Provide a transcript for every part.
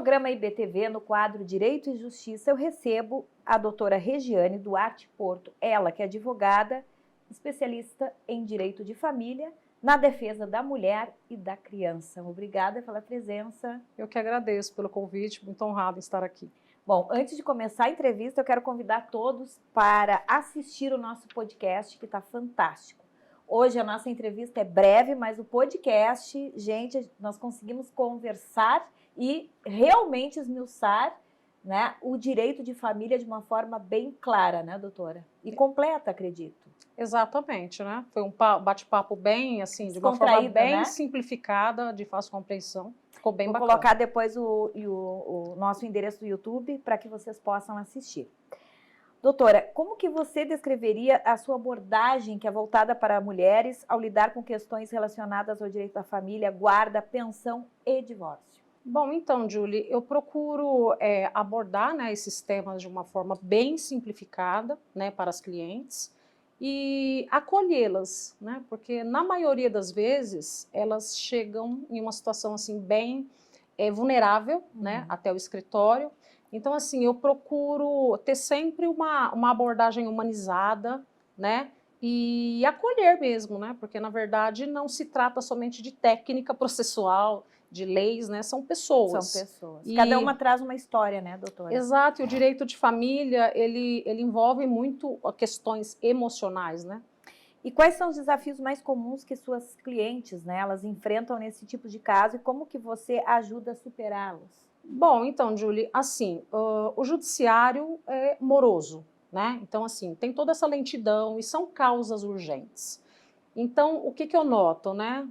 programa IBTV, no quadro Direito e Justiça, eu recebo a doutora Regiane Duarte Porto, ela que é advogada, especialista em direito de família, na defesa da mulher e da criança. Obrigada pela presença. Eu que agradeço pelo convite, muito honrada em estar aqui. Bom, antes de começar a entrevista, eu quero convidar todos para assistir o nosso podcast, que está fantástico. Hoje a nossa entrevista é breve, mas o podcast, gente, nós conseguimos conversar e realmente esmiuçar, né, o direito de família de uma forma bem clara, né, doutora? E completa, acredito. Exatamente, né? Foi um bate-papo bem, assim, de uma forma bem, né, simplificada, de fácil compreensão. Ficou bem bacana. Vou colocar depois o nosso endereço do YouTube para que vocês possam assistir. Doutora, como que você descreveria a sua abordagem, que é voltada para mulheres, ao lidar com questões relacionadas ao direito da família, guarda, pensão e divórcio? Bom, então, Julie, eu procuro abordar, né, esses temas de uma forma bem simplificada, né, para as clientes e acolhê-las, né, porque na maioria das vezes elas chegam em uma situação assim bem vulnerável, né, até o escritório. Então, assim, eu procuro ter sempre uma abordagem humanizada, né, e acolher mesmo, né, porque na verdade não se trata somente de técnica processual, de leis, né, são pessoas. São pessoas. E cada uma traz uma história, né, doutora? Exato, e o direito de família, ele envolve muito questões emocionais, né. E quais são os desafios mais comuns que suas clientes, né, elas enfrentam nesse tipo de caso e como que você ajuda a superá-los? Bom, então, Julie, assim, o judiciário é moroso, né? Então, assim, tem toda essa lentidão e são causas urgentes. Então, o que que eu noto, né?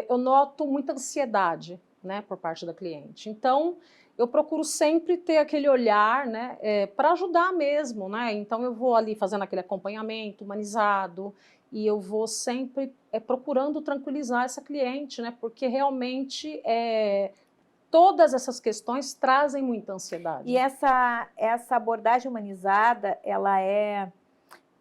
Eu noto muita ansiedade, né, por parte da cliente. Então, eu procuro sempre ter aquele olhar, né, para ajudar mesmo, né? Então, eu vou ali fazendo aquele acompanhamento humanizado e eu vou sempre procurando tranquilizar essa cliente, né? Porque realmente todas essas questões trazem muita ansiedade. E essa abordagem humanizada, ela é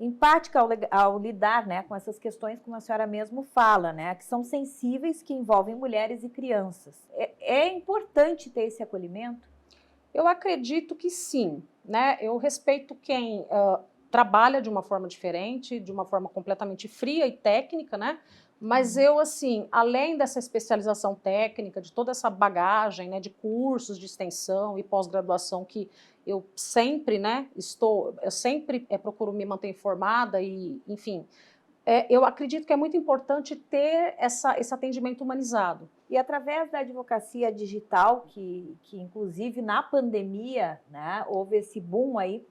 empática ao lidar, né, com essas questões, como a senhora mesmo fala, né, que são sensíveis, que envolvem mulheres e crianças. É importante ter esse acolhimento? Eu acredito que sim, né? Eu respeito quem trabalha de uma forma diferente, de uma forma completamente fria e técnica, né? Mas eu, assim, além dessa especialização técnica, de toda essa bagagem, né, de cursos de extensão e pós-graduação que eu sempre, né, eu sempre procuro me manter informada e, enfim, eu acredito que é muito importante ter esse atendimento humanizado. E através da advocacia digital, que inclusive na pandemia, né, houve esse boom aí,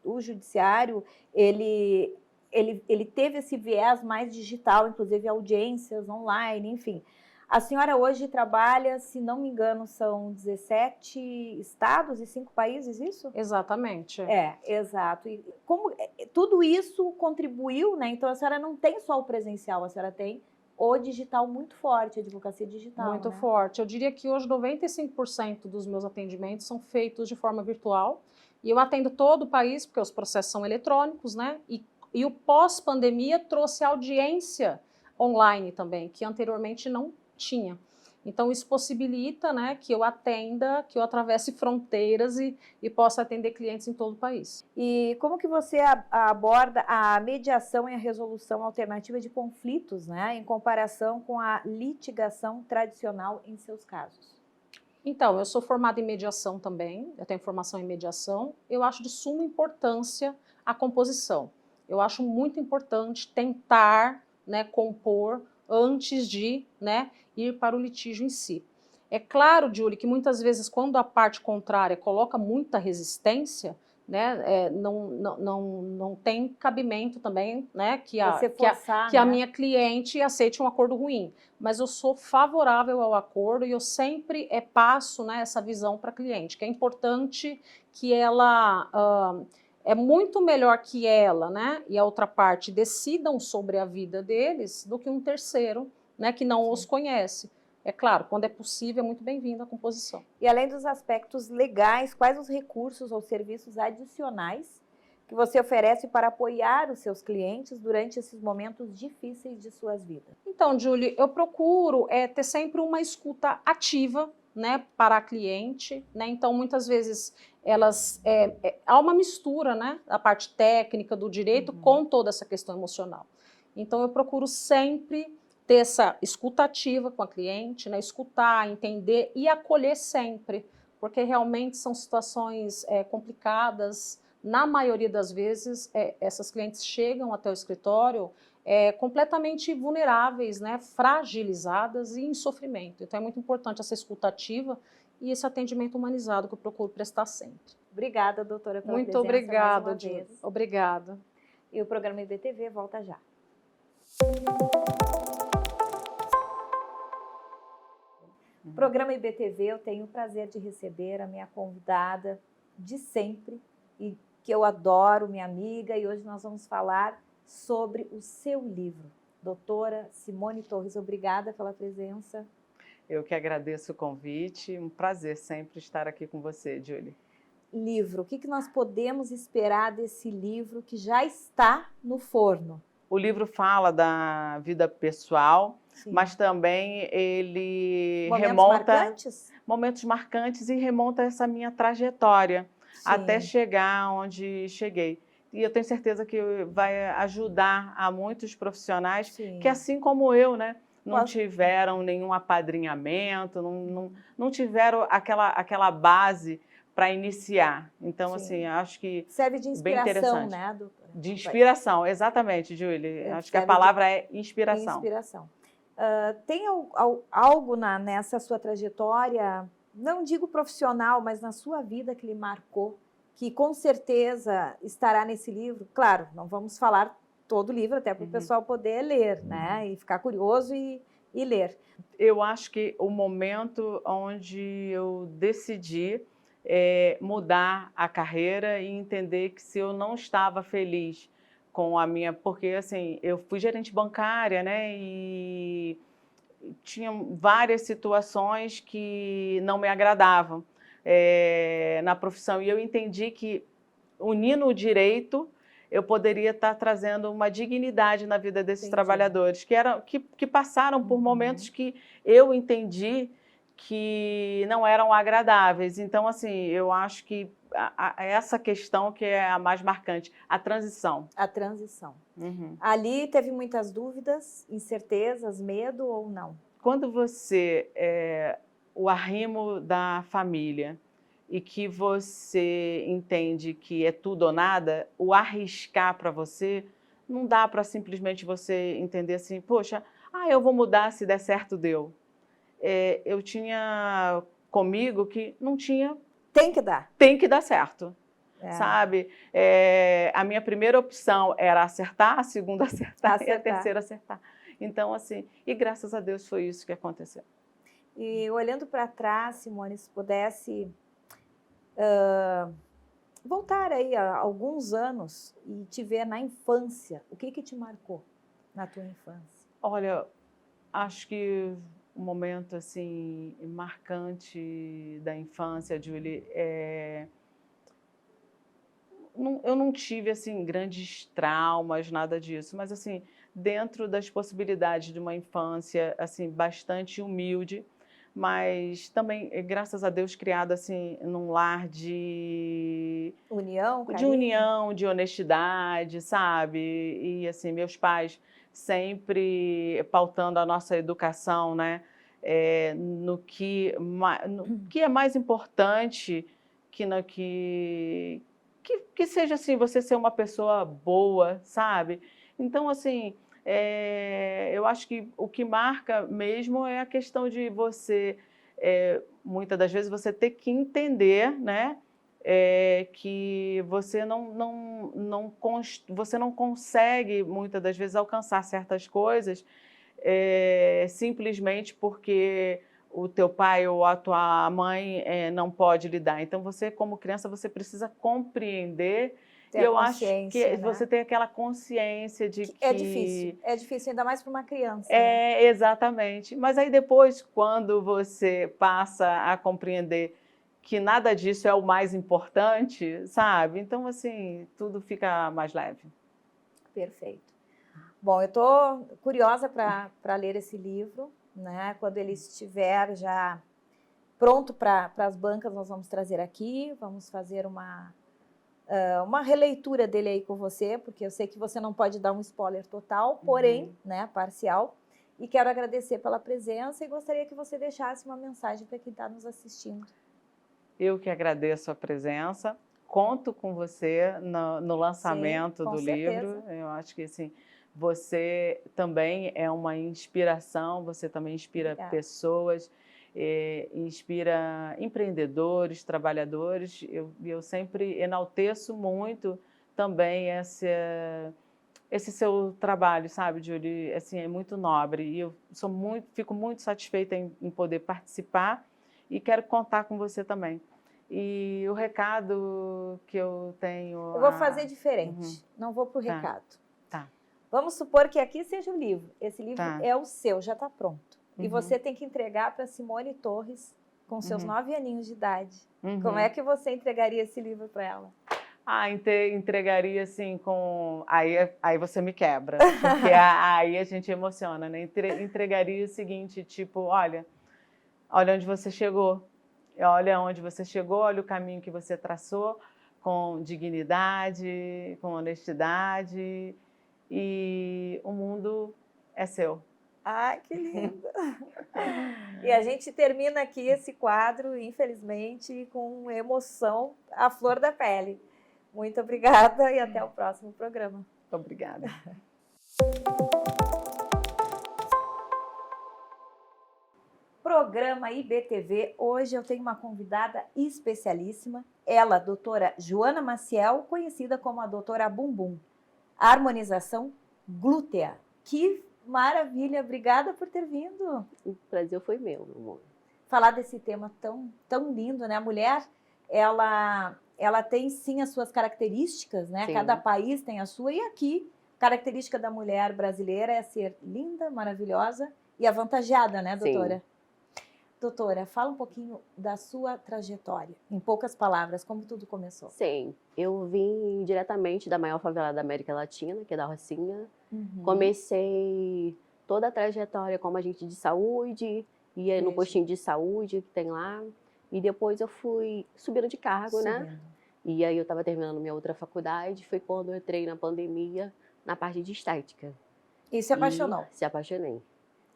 o judiciário, ele teve esse viés mais digital, inclusive audiências online, enfim. A senhora hoje trabalha, se não me engano, são 17 estados e 5 países, isso? Exatamente. Exato. E como tudo isso contribuiu, né? Então a senhora não tem só o presencial, a senhora tem o digital muito forte, a advocacia digital. Muito, né? forte. Eu diria que hoje 95% dos meus atendimentos são feitos de forma virtual. E eu atendo todo o país, porque os processos são eletrônicos, né? E o pós-pandemia trouxe audiência online também, que anteriormente não tinha. Então, isso possibilita, né, que eu atenda, que eu atravesse fronteiras e possa atender clientes em todo o país. E como que você aborda a mediação e a resolução alternativa de conflitos, né, em comparação com a litigação tradicional em seus casos? Então, eu sou formada em mediação também, eu tenho formação em mediação. Eu acho de suma importância a composição. Eu acho muito importante tentar, né, compor antes de, né, ir para o litígio em si. É claro, Julie, que muitas vezes quando a parte contrária coloca muita resistência, né, não tem cabimento também, né, que a minha cliente aceite um acordo ruim. Mas eu sou favorável ao acordo e eu sempre passo, né, essa visão para a cliente, que é importante que ela... é muito melhor que ela, né, e a outra parte decidam sobre a vida deles do que um terceiro, né, que não os conhece. É claro, quando é possível, é muito bem-vinda a composição. E além dos aspectos legais, quais os recursos ou serviços adicionais que você oferece para apoiar os seus clientes durante esses momentos difíceis de suas vidas? Então, Julie, eu procuro ter sempre uma escuta ativa, né, para a cliente, né? Então, muitas vezes, há uma mistura, né, da parte técnica do direito com toda essa questão emocional. Então, eu procuro sempre ter essa escuta ativa com a cliente, né, escutar, entender e acolher sempre, porque realmente são situações complicadas. Na maioria das vezes, essas clientes chegam até o escritório completamente vulneráveis, né, fragilizadas e em sofrimento. Então, é muito importante essa escuta ativa e esse atendimento humanizado que eu procuro prestar sempre. Obrigada, doutora, pela Muito presença obrigada, mais uma vez. Obrigada. E o programa IBTV volta já. Programa IBTV, eu tenho o prazer de receber a minha convidada de sempre e que eu adoro, minha amiga, e hoje nós vamos falar sobre o seu livro. Doutora Simone Torres, obrigada pela presença. Eu que agradeço o convite, um prazer sempre estar aqui com você, Julie. Livro, o que nós podemos esperar desse livro que já está no forno? O livro fala da vida pessoal, Sim. mas também ele Momentos marcantes e remonta essa minha trajetória. Sim. Até chegar onde cheguei. E eu tenho certeza que vai ajudar a muitos profissionais Sim. que, assim como eu, né, não tiveram nenhum apadrinhamento, não tiveram aquela base para iniciar. Então, Sim. assim, acho que serve de inspiração, bem interessante. Né, doutora? De inspiração, exatamente, Julie. Acho que a palavra é inspiração. Inspiração. Tem algo nessa sua trajetória, não digo profissional, mas na sua vida que lhe marcou, que com certeza estará nesse livro? Claro, não vamos falar todo o livro, até para o pessoal poder ler, né? E ficar curioso e ler. Eu acho que o momento onde eu decidi mudar a carreira e entender que se eu não estava feliz com a minha... Porque, assim, eu fui gerente bancária, né? E tinha várias situações que não me agradavam na profissão. E eu entendi que, unindo o direito, eu poderia estar trazendo uma dignidade na vida desses trabalhadores, que passaram por momentos que eu entendi que não eram agradáveis. Então, assim, eu acho que essa questão que é a mais marcante, a transição. A transição. Ali teve muitas dúvidas, incertezas, medo ou não? Quando você o arrimo da família e que você entende que é tudo ou nada, o arriscar para você, não dá para simplesmente você entender assim, poxa, eu vou mudar, se der certo, deu. Eu tinha comigo que não tinha... Tem que dar. Tem que dar certo, sabe? A minha primeira opção era acertar, a segunda acertar e a terceira acertar. Então, assim, e graças a Deus foi isso que aconteceu. E olhando para trás, Simone, se pudesse voltar aí a alguns anos e te ver na infância, o que te marcou na tua infância? Olha, acho que um momento assim marcante da infância, Julie, eu não tive assim grandes traumas, nada disso, mas assim, dentro das possibilidades de uma infância assim bastante humilde, mas também, graças a Deus, criada assim num lar de união, carinho. De união, de honestidade, sabe? E assim, meus pais sempre pautando a nossa educação, né? No que é mais importante que seja assim, você ser uma pessoa boa, sabe? Então, assim, eu acho que o que marca mesmo é a questão de você, muitas das vezes, você ter que entender, né? Que você você não consegue, muitas das vezes, alcançar certas coisas simplesmente porque o teu pai ou a tua mãe não pode lhe dar. Então, você, como criança, você precisa compreender. E eu acho que você tem aquela consciência de que... É difícil, ainda mais para uma criança. né? Exatamente. Mas aí depois, quando você passa a compreender que nada disso é o mais importante, sabe? Então, assim, tudo fica mais leve. Perfeito. Bom, eu estou curiosa para ler esse livro, né? Quando ele estiver já pronto para as bancas, nós vamos trazer aqui, vamos fazer uma releitura dele aí com você, porque eu sei que você não pode dar um spoiler total, porém, né, parcial. E quero agradecer pela presença e gostaria que você deixasse uma mensagem para quem está nos assistindo. Eu que agradeço a presença, conto com você no lançamento do livro. Eu acho que assim, você também é uma inspiração, você também inspira pessoas, inspira empreendedores, trabalhadores. Eu sempre enalteço muito também esse seu trabalho, sabe, Júlia? Assim, é muito nobre e eu fico muito satisfeita em poder participar e quero contar com você também. E o recado que eu tenho... Eu vou fazer diferente, não vou para o recado. Tá. Vamos supor que aqui seja o livro. Esse livro é o seu, já está pronto. E você tem que entregar para Simone Torres, com seus 9 aninhos de idade. Como é que você entregaria esse livro para ela? Entregaria assim com... Aí você me quebra, porque aí a gente emociona, né? Entregaria o seguinte, tipo, olha onde você chegou. Olha onde você chegou, olha o caminho que você traçou, com dignidade, com honestidade, e o mundo é seu. Ai, que lindo! E a gente termina aqui esse quadro, infelizmente, com emoção à flor da pele. Muito obrigada e até o próximo programa. Obrigada. Programa IBTV. Hoje eu tenho uma convidada especialíssima, ela, doutora Joana Maciel, conhecida como a doutora Bumbum. Harmonização glútea. Que maravilha! Obrigada por ter vindo. O prazer foi meu, meu amor. Falar desse tema tão lindo, né? A mulher, ela tem sim as suas características, né? Sim. Cada país tem a sua. E aqui, a característica da mulher brasileira é ser linda, maravilhosa e avantajada, né, doutora? Sim. Doutora, fala um pouquinho da sua trajetória, em poucas palavras, como tudo começou. Sim, eu vim diretamente da maior favela da América Latina, que é da Rocinha. Comecei toda a trajetória como agente de saúde, ia no postinho de saúde que tem lá, e depois eu fui subindo de cargo, né? E aí eu estava terminando minha outra faculdade, foi quando eu entrei na pandemia, na parte de estética. E se apaixonou? Se apaixonei.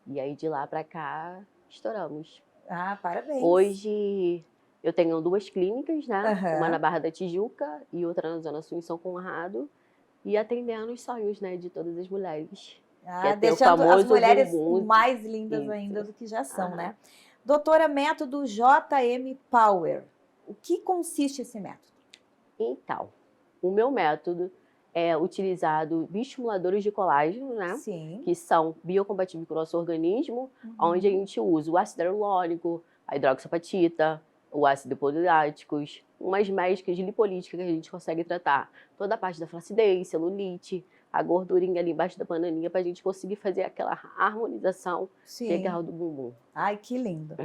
E aí de lá para cá, estouramos. Ah, parabéns. Hoje eu tenho 2 clínicas, né? Uma na Barra da Tijuca e outra na Zona Sul, em São Conrado. E atendendo os sonhos, né, de todas as mulheres. Deixando as mulheres mais lindas ainda do que já são, né? Doutora, método JM Power. O que consiste esse método? Então, o meu método é utilizado bioestimuladores de colágeno, né? Sim. Que são biocompatíveis com o nosso organismo, onde a gente usa o ácido hialurônico, a hidroxapatita, o ácido poliláticos, umas médicas lipolíticas que a gente consegue tratar toda a parte da flacidez, celulite, a gordurinha ali embaixo da bananinha, para a gente conseguir fazer aquela harmonização legal do bumbum. Ai, que lindo!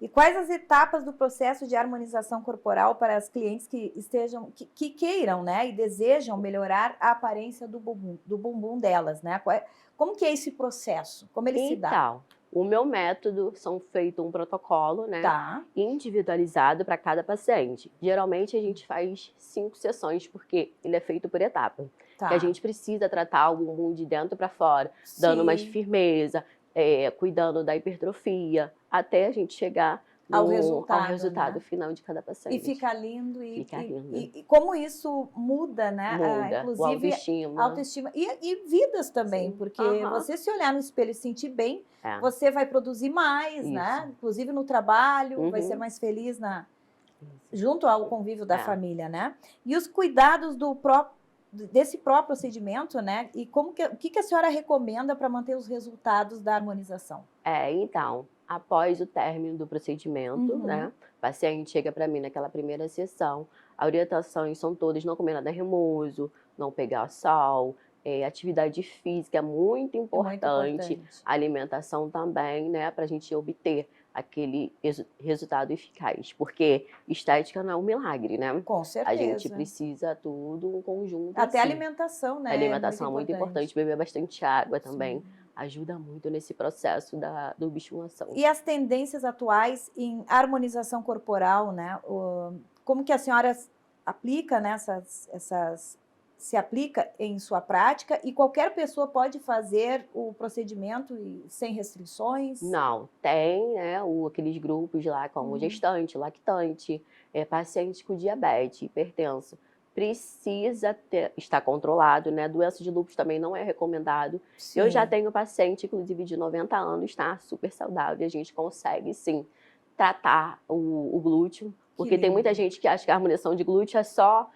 E quais as etapas do processo de harmonização corporal para as clientes que queiram, né, e desejam melhorar a aparência do bumbum delas, né? Como que é esse processo? Como ele se dá? Então, o meu método são feito um protocolo, né, individualizado para cada paciente. Geralmente a gente faz 5 sessões, porque ele é feito por etapa. Que a gente precisa tratar o bumbum de dentro para fora, dando mais firmeza, cuidando da hipertrofia, até a gente chegar ao resultado, né, final de cada paciente. E fica lindo. Fica lindo. E como isso muda, né? Muda, inclusive, autoestima. E vidas também, porque você se olhar no espelho e sentir bem, você vai produzir mais, né? Inclusive no trabalho, vai ser mais feliz junto ao convívio da família, né? E os cuidados desse próprio procedimento, né? E o que a senhora recomenda para manter os resultados da harmonização? Então, após o término do procedimento, né? O paciente chega para mim naquela primeira sessão, as orientações são todas não comer nada remoso, não pegar sol, atividade física é muito importante, alimentação também, né? Para a gente obter aquele resultado eficaz, porque estética não é um milagre, né? Com certeza. A gente precisa tudo, um conjunto. Até a alimentação, né? A alimentação é muito importante, beber bastante água também, ajuda muito nesse processo da bioestimulação. E as tendências atuais em harmonização corporal, né? Como que a senhora aplica, né, se aplica em sua prática e qualquer pessoa pode fazer o procedimento sem restrições? Não, tem, né, aqueles grupos lá como gestante, lactante, paciente com diabetes, hipertenso. Precisa estar controlado, né? Doença de lúpus também não é recomendado. Sim. Eu já tenho paciente, inclusive, de 90 anos, está super saudável. A gente consegue, sim, tratar o glúteo. Porque tem muita gente que acha que a harmonização de glúteo é só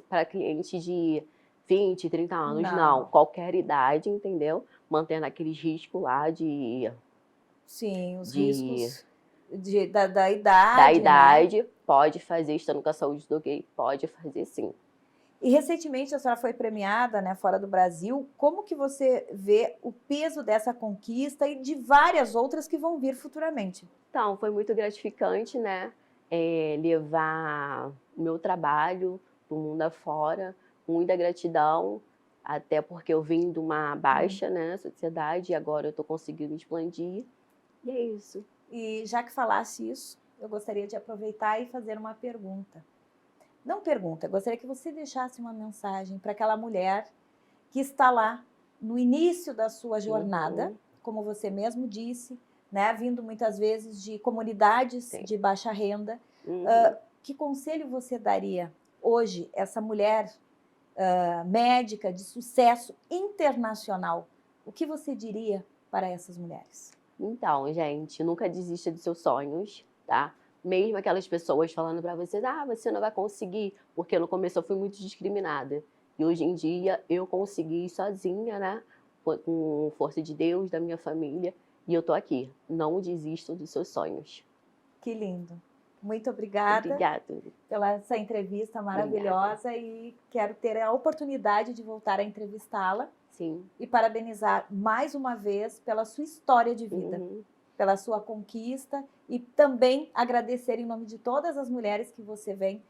para cliente de 20, 30 anos. Não, qualquer idade, entendeu? Mantendo aqueles riscos lá de... Sim, os riscos da idade. Da idade, né? Pode fazer, estando com a saúde do ok, pode fazer sim. E recentemente a senhora foi premiada, né, fora do Brasil. Como que você vê o peso dessa conquista e de várias outras que vão vir futuramente? Então, foi muito gratificante, né? Levar o meu trabalho para o mundo afora, muita gratidão, até porque eu vim de uma baixa, né, sociedade, e agora eu estou conseguindo expandir, e é isso. E já que falasse isso, eu gostaria de aproveitar e fazer uma pergunta. Não pergunta, eu gostaria que você deixasse uma mensagem para aquela mulher que está lá no início da sua jornada, como você mesmo disse, né, vindo muitas vezes de comunidades de baixa renda. Que conselho você daria hoje, essa mulher médica de sucesso internacional? O que você diria para essas mulheres? Então, gente, nunca desista dos seus sonhos, tá? Mesmo aquelas pessoas falando pra vocês, você não vai conseguir, porque no começo eu fui muito discriminada. E hoje em dia eu consegui sozinha, né? Com força de Deus, da minha família, e eu tô aqui. Não desisto dos seus sonhos. Que lindo. Muito obrigada. Obrigada pela essa entrevista maravilhosa. Obrigada. E quero ter a oportunidade de voltar a entrevistá-la. Sim. E parabenizar mais uma vez pela sua história de vida, pela sua conquista e também agradecer em nome de todas as mulheres que você vem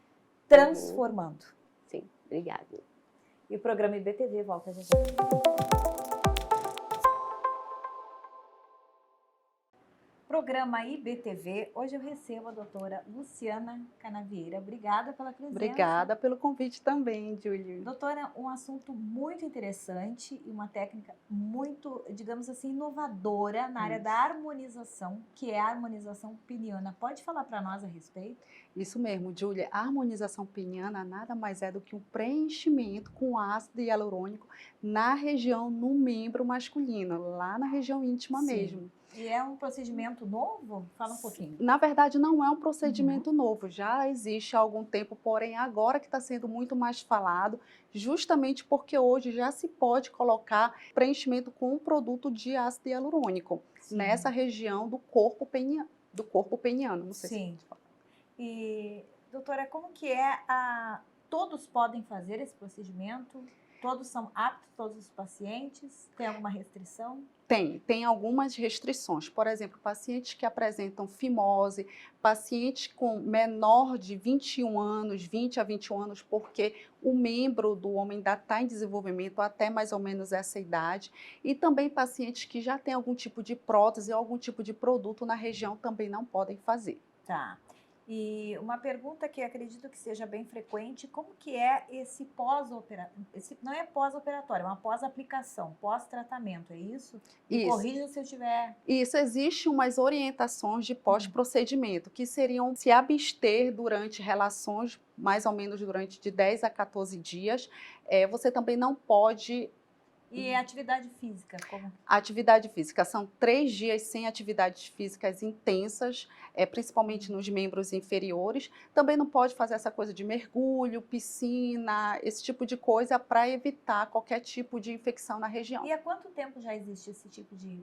transformando. Sim, obrigada. E o programa IBTV volta, gente. Programa IBTV, hoje eu recebo a doutora Luciana Canavieira. Obrigada pela presença. Obrigada pelo convite também, Júlio. Doutora, um assunto muito interessante e uma técnica muito, digamos assim, inovadora na área da harmonização, que é a harmonização peniana. Pode falar para nós a respeito? Isso mesmo, Júlia. A harmonização peniana nada mais é do que um preenchimento com ácido hialurônico na região, no membro masculino, lá na região íntima mesmo. E é um procedimento novo? Fala um pouquinho. Na verdade, não é um procedimento novo, já existe há algum tempo, porém agora que está sendo muito mais falado, justamente porque hoje já se pode colocar preenchimento com um produto de ácido hialurônico nessa região do corpo peniano. Não sei se fala. E, doutora, como que todos podem fazer esse procedimento? Todos são aptos, todos os pacientes? Tem alguma restrição? Tem algumas restrições. Por exemplo, pacientes que apresentam fimose, pacientes com menor de 21 anos, 20 a 21 anos, porque o membro do homem ainda está em desenvolvimento até mais ou menos essa idade. E também pacientes que já têm algum tipo de prótese ou algum tipo de produto na região também não podem fazer. Tá. E uma pergunta que acredito que seja bem frequente, como que é esse pós-operatório? Não é pós-operatório, é uma pós-aplicação, pós-tratamento, é isso? Me corrija se eu tiver... Isso, existe umas orientações de pós-procedimento, que seriam se abster durante relações, mais ou menos durante de 10 a 14 dias. Você também não pode... E atividade física? Como? Atividade física, são 3 dias sem atividades físicas intensas, principalmente nos membros inferiores. Também não pode fazer essa coisa de mergulho, piscina, esse tipo de coisa para evitar qualquer tipo de infecção na região. E há quanto tempo já existe esse tipo de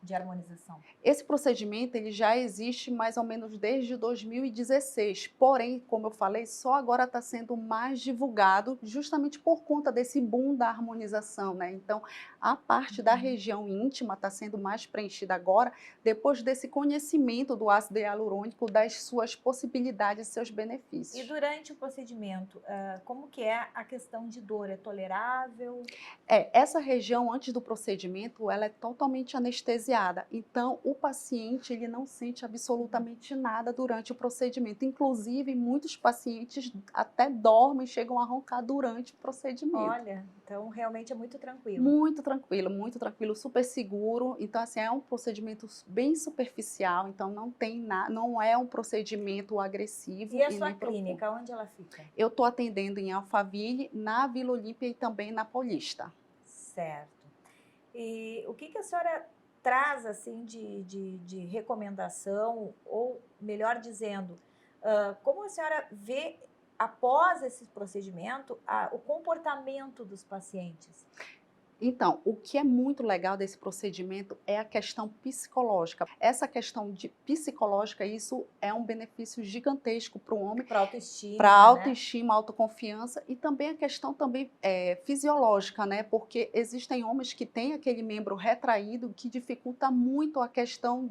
de harmonização? Esse procedimento ele já existe mais ou menos desde 2016, porém, como eu falei, só agora está sendo mais divulgado justamente por conta desse boom da harmonização, né? Então, a parte da região íntima está sendo mais preenchida agora, depois desse conhecimento do ácido hialurônico, das suas possibilidades e seus benefícios. E durante o procedimento, como que é a questão de dor? É tolerável? Essa região antes do procedimento, ela é totalmente anestesiada. Então, o paciente ele não sente absolutamente nada durante o procedimento. Inclusive, muitos pacientes até dormem, chegam a roncar durante o procedimento. Olha, então realmente é muito tranquilo. Muito tranquilo, super seguro. Então, assim, é um procedimento bem superficial. Então, não é um procedimento agressivo. E a sua nem profundo. clínica, onde ela fica? Eu estou atendendo em Alphaville, na Vila Olímpia e também na Paulista. Certo. E o que a senhora traz assim de recomendação, ou melhor dizendo, como a senhora vê após esse procedimento o comportamento dos pacientes? Então, o que é muito legal desse procedimento é a questão psicológica. Essa questão psicológica, isso é um benefício gigantesco para o homem. Para autoestima. Para autoestima, autoconfiança e também a questão também fisiológica, né? Porque existem homens que têm aquele membro retraído que dificulta muito a questão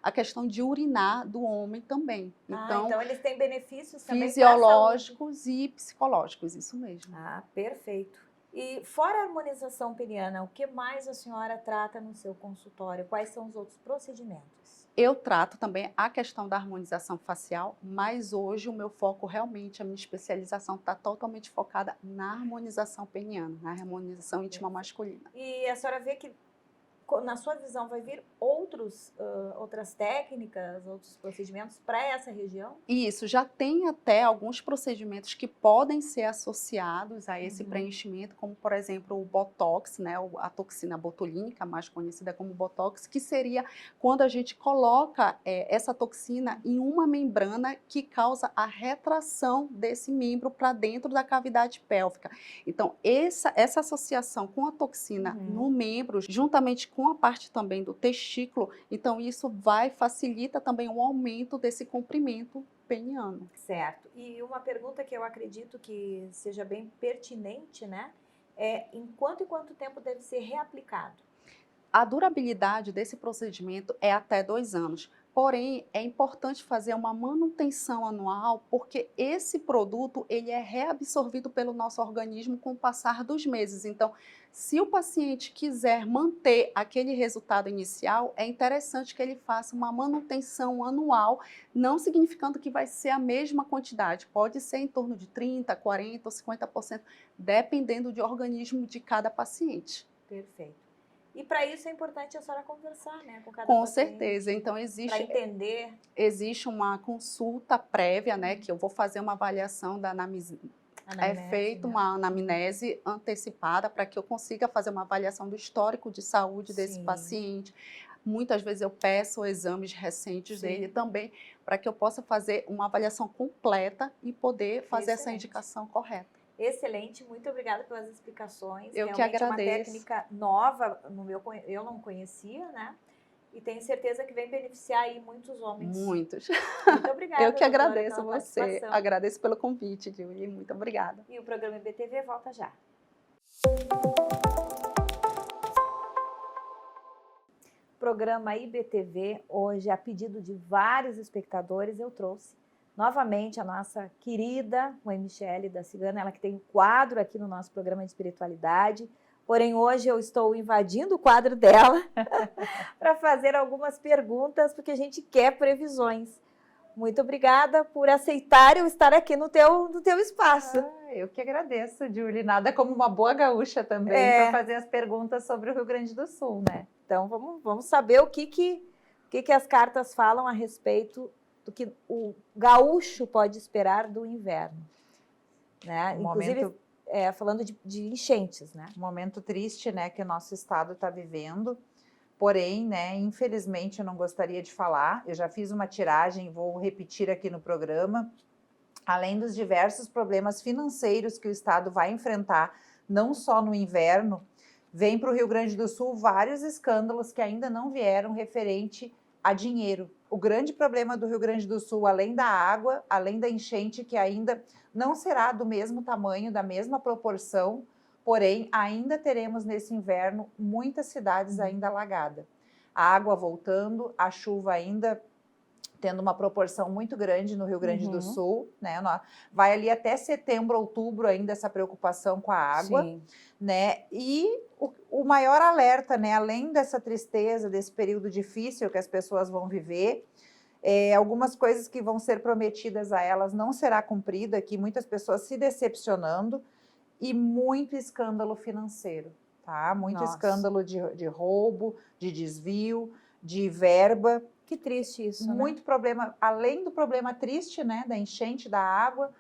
a questão de urinar do homem também. Então eles têm benefícios também fisiológicos e psicológicos, isso mesmo. Perfeito. E fora a harmonização peniana, o que mais a senhora trata no seu consultório? Quais são os outros procedimentos? Eu trato também a questão da harmonização facial, mas hoje o meu foco realmente, a minha especialização está totalmente focada na harmonização peniana, na harmonização íntima masculina. E a senhora vê que, na sua visão, vai vir outras técnicas, outros procedimentos para essa região? Isso, já tem até alguns procedimentos que podem ser associados a esse preenchimento, como, por exemplo, o Botox, né, a toxina botulínica, mais conhecida como Botox, que seria quando a gente coloca essa toxina em uma membrana que causa a retração desse membro para dentro da cavidade pélvica. Então, essa associação com a toxina no membro, juntamente com a parte também do testículo, então isso facilita também o aumento desse comprimento peniano. Certo. E uma pergunta que eu acredito que seja bem pertinente, né? Em quanto tempo deve ser reaplicado? A durabilidade desse procedimento é até 2 anos. Porém, é importante fazer uma manutenção anual, porque esse produto ele é reabsorvido pelo nosso organismo com o passar dos meses. Então, se o paciente quiser manter aquele resultado inicial, é interessante que ele faça uma manutenção anual, não significando que vai ser a mesma quantidade. Pode ser em torno de 30%, 40% ou 50%, dependendo do organismo de cada paciente. Perfeito. E para isso é importante a senhora conversar, né, com cada paciente. Com certeza. Então, para entender. Existe uma consulta prévia, né, que eu vou fazer uma avaliação da anamnese. É feita uma anamnese antecipada para que eu consiga fazer uma avaliação do histórico de saúde desse paciente. Muitas vezes eu peço exames recentes dele também, para que eu possa fazer uma avaliação completa e poder fazer essa indicação correta. Excelente, muito obrigada pelas explicações. Eu que agradeço. É uma técnica nova, eu não conhecia, né? E tenho certeza que vem beneficiar aí muitos homens. Muitos. Muito obrigada. Eu que agradeço doutora, você. Agradeço pelo convite, Julie. Muito obrigada. E o programa IBTV volta já. Programa IBTV, hoje, a pedido de vários espectadores, eu trouxe novamente a nossa querida Mãe Michele da Cigana, ela que tem um quadro aqui no nosso programa de espiritualidade, porém hoje eu estou invadindo o quadro dela para fazer algumas perguntas, porque a gente quer previsões. Muito obrigada por aceitar eu estar aqui no teu espaço. Eu que agradeço, Julie. Nada como uma boa gaúcha também para fazer as perguntas sobre o Rio Grande do Sul, né? Então vamos saber o que as cartas falam a respeito do que o gaúcho pode esperar do inverno, né? Inclusive, falando de enchentes, né? Um momento triste, né, que o nosso estado está vivendo. Porém, né, infelizmente eu não gostaria de falar. Eu já fiz uma tiragem, vou repetir aqui no programa. Além dos diversos problemas financeiros que o estado vai enfrentar, não só no inverno, Vem para o Rio Grande do Sul vários escândalos que ainda não vieram referente a dinheiro. O grande problema do Rio Grande do Sul, além da água, além da enchente, que ainda não será do mesmo tamanho, da mesma proporção, porém, ainda teremos nesse inverno muitas cidades ainda alagadas. A água voltando, a chuva ainda tendo uma proporção muito grande no Rio Grande do Sul, né? Vai ali até setembro, outubro ainda essa preocupação com a água, Sim. né? E o maior alerta, né? Além dessa tristeza, desse período difícil que as pessoas vão viver, algumas coisas que vão ser prometidas a elas não será cumprida, que muitas pessoas se decepcionando, e muito escândalo financeiro, tá? Muito Nossa. escândalo de roubo, de desvio, de verba. Que triste isso, Muito né? problema, além do problema triste, né, da enchente da água,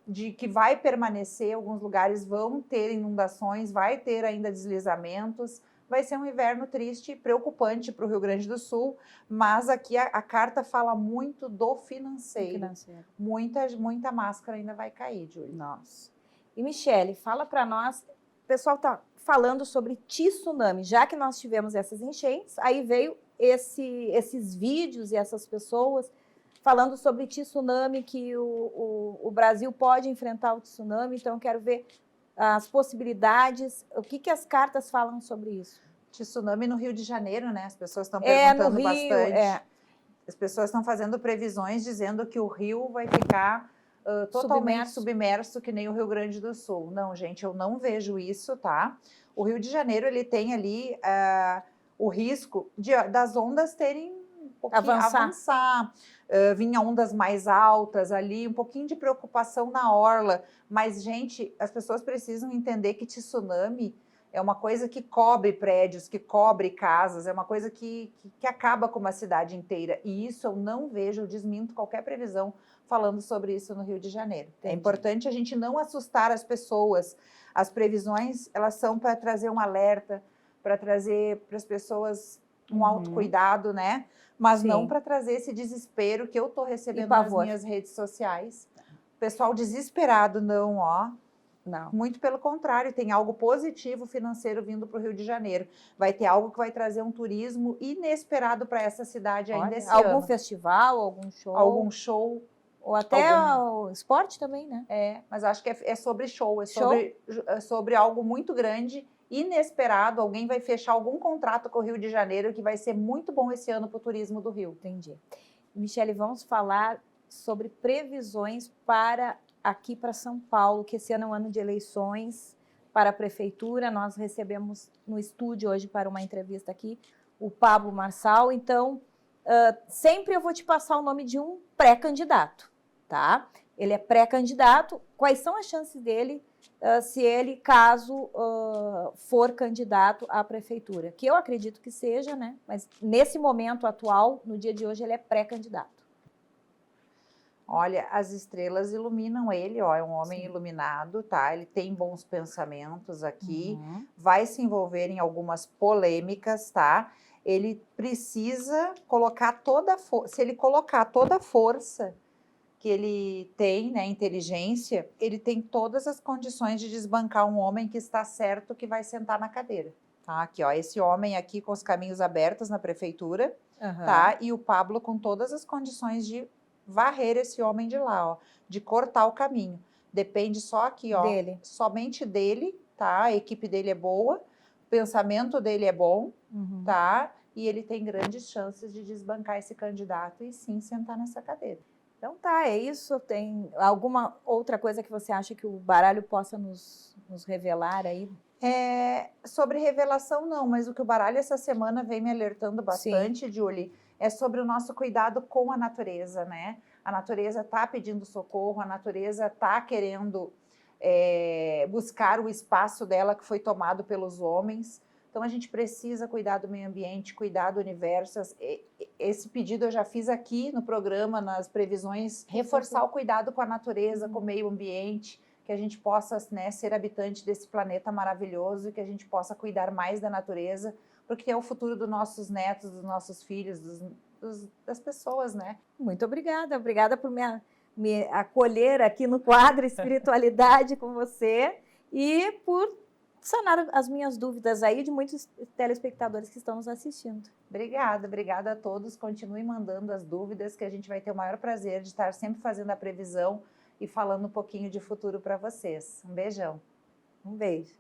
de que vai permanecer, alguns lugares vão ter inundações, vai ter ainda deslizamentos, vai ser um inverno triste e preocupante para o Rio Grande do Sul, mas aqui a carta fala muito do financeiro. Muita máscara ainda vai cair, Júlia. Nossa. E Michele, fala para nós, o pessoal está falando sobre tsunami, já que nós tivemos essas enchentes, aí veio esses vídeos e essas pessoas falando sobre tsunami, que o Brasil pode enfrentar o tsunami, então eu quero ver as possibilidades, o que as cartas falam sobre isso. Tsunami no Rio de Janeiro, né? As pessoas estão No perguntando Rio, bastante. As pessoas estão fazendo previsões dizendo que o Rio vai ficar totalmente submerso, que nem o Rio Grande do Sul. Não, gente, eu não vejo isso, tá? O Rio de Janeiro, ele tem ali o risco das ondas terem um pouquinho avançar. Vinha ondas mais altas ali, um pouquinho de preocupação na orla. Mas, gente, as pessoas precisam entender que tsunami é uma coisa que cobre prédios, que cobre casas, é uma coisa que acaba com uma cidade inteira. E isso eu não vejo, eu desminto qualquer previsão falando sobre isso no Rio de Janeiro. Entendi. É importante a gente não assustar as pessoas. As previsões, elas são para trazer um alerta, para trazer para as pessoas um autocuidado, né? Mas não para trazer esse desespero que eu estou recebendo nas minhas redes sociais. O pessoal desesperado, não, ó. Não. Muito pelo contrário, tem algo positivo financeiro vindo para o Rio de Janeiro. Vai ter algo que vai trazer um turismo inesperado para essa cidade ainda esse ano. Algum festival, algum show? Algum show. Ou até o esporte também, né? Mas acho que é sobre show, é sobre algo muito grande, inesperado. Alguém vai fechar algum contrato com o Rio de Janeiro que vai ser muito bom esse ano para o turismo do Rio. Entendi. Michele, vamos falar sobre previsões para aqui para São Paulo, que esse ano é um ano de eleições para a prefeitura. Nós recebemos no estúdio hoje para uma entrevista aqui o Pablo Marçal. Então, sempre eu vou te passar o nome de um pré-candidato, tá? Ele é pré-candidato. Quais são as chances dele se ele, caso for candidato à prefeitura? Que eu acredito que seja, né? Mas nesse momento atual, no dia de hoje, ele é pré-candidato. Olha, as estrelas iluminam ele, ó, é um homem iluminado, tá? Ele tem bons pensamentos aqui, vai se envolver em algumas polêmicas, tá? Ele precisa colocar toda a força, se ele colocar toda a força que ele tem, né, inteligência, ele tem todas as condições de desbancar um homem que está certo que vai sentar na cadeira, tá? Aqui, ó, esse homem aqui com os caminhos abertos na prefeitura, tá? E o Pablo com todas as condições de varrer esse homem de lá, ó, de cortar o caminho. Depende só aqui, ó, somente dele, tá? A equipe dele é boa, o pensamento dele é bom, tá? E ele tem grandes chances de desbancar esse candidato e sim sentar nessa cadeira. Então tá, é isso. Tem alguma outra coisa que você acha que o baralho possa nos revelar aí? Sobre revelação não, mas o que o baralho essa semana vem me alertando bastante, Julie, é sobre o nosso cuidado com a natureza, né? A natureza está pedindo socorro, a natureza está querendo buscar o espaço dela que foi tomado pelos homens. Então, a gente precisa cuidar do meio ambiente, cuidar do universo. Esse pedido eu já fiz aqui no programa, nas previsões, reforçar o cuidado com a natureza, com o meio ambiente, que a gente possa, né, ser habitante desse planeta maravilhoso e que a gente possa cuidar mais da natureza, porque é o futuro dos nossos netos, dos nossos filhos, das pessoas, né? Muito obrigada. Obrigada por me acolher aqui no quadro Espiritualidade com você e por sanar as minhas dúvidas aí de muitos telespectadores que estão nos assistindo. Obrigada a todos. Continue mandando as dúvidas, que a gente vai ter o maior prazer de estar sempre fazendo a previsão e falando um pouquinho de futuro para vocês. Um beijão. Um beijo.